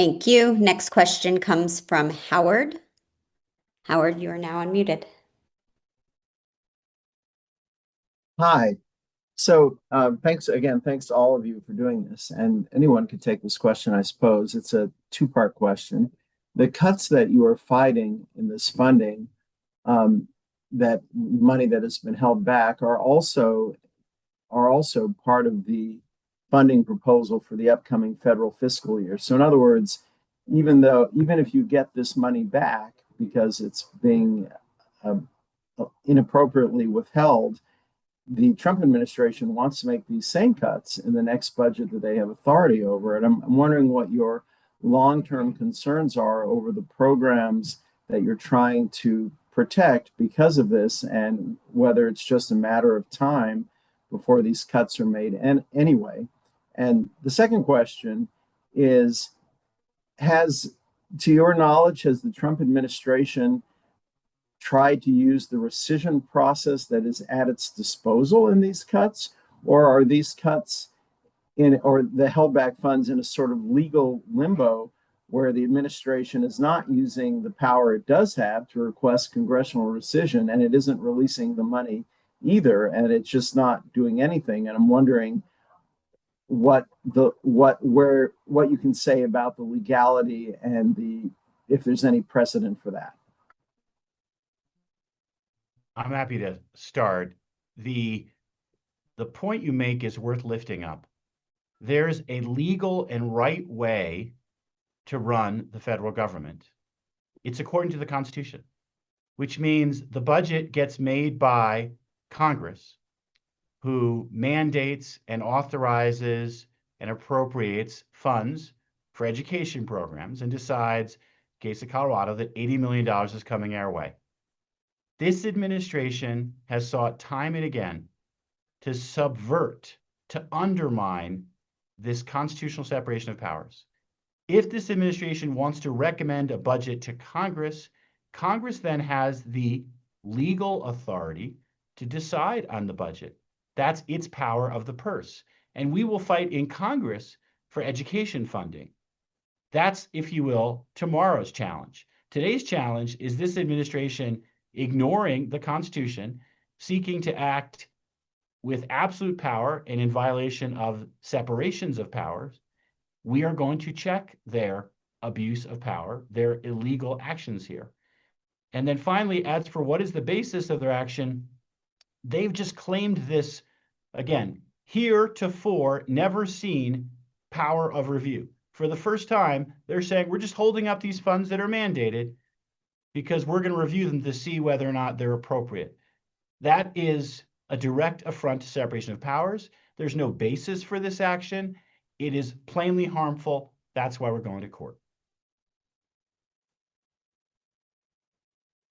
Thank you. Next question comes from Howard. Howard, you are now unmuted. Hi. So thanks again. Thanks to all of you for doing this. And anyone could take this question, I suppose. It's a two-part question. The cuts that you are fighting in this funding, that money that has been held back, are also part of the funding proposal for the upcoming federal fiscal year. So in other words, even if you get this money back because it's being uh, inappropriately withheld, the Trump administration wants to make these same cuts in the next budget that they have authority over. And I'm wondering what your long-term concerns are over the programs that you're trying to protect because of this, and whether it's just a matter of time before these cuts are made and anyway. And the second question is, has, to your knowledge, has the Trump administration tried to use the rescission process that is at its disposal in these cuts? Or are these cuts or the held back funds in a sort of legal limbo where the administration is not using the power it does have to request congressional rescission, and it isn't releasing the money either, and it's just not doing anything? And I'm wondering what you can say about the legality and if there's any precedent for that. I'm happy to start. The point you make is worth lifting up. There's a legal and right way to run the federal government. It's according to the Constitution, which means the budget gets made by Congress, who mandates and authorizes and appropriates funds for education programs and decides, in case of Colorado, that $80 million is coming our way. This administration has sought time and again to subvert, to undermine this constitutional separation of powers. If this administration wants to recommend a budget to Congress, Congress then has the legal authority to decide on the budget. That's its power of the purse. And we will fight in Congress for education funding. That's, if you will, tomorrow's challenge. Today's challenge is this administration ignoring the Constitution, seeking to act with absolute power and in violation of separations of powers. We are going to check their abuse of power, their illegal actions here. And then finally, as for what is the basis of their action, they've just claimed this, again, heretofore never seen power of review. For the first time, they're saying we're just holding up these funds that are mandated because we're going to review them to see whether or not they're appropriate. That is a direct affront to separation of powers. There's no basis for this action. It is plainly harmful. That's why we're going to court.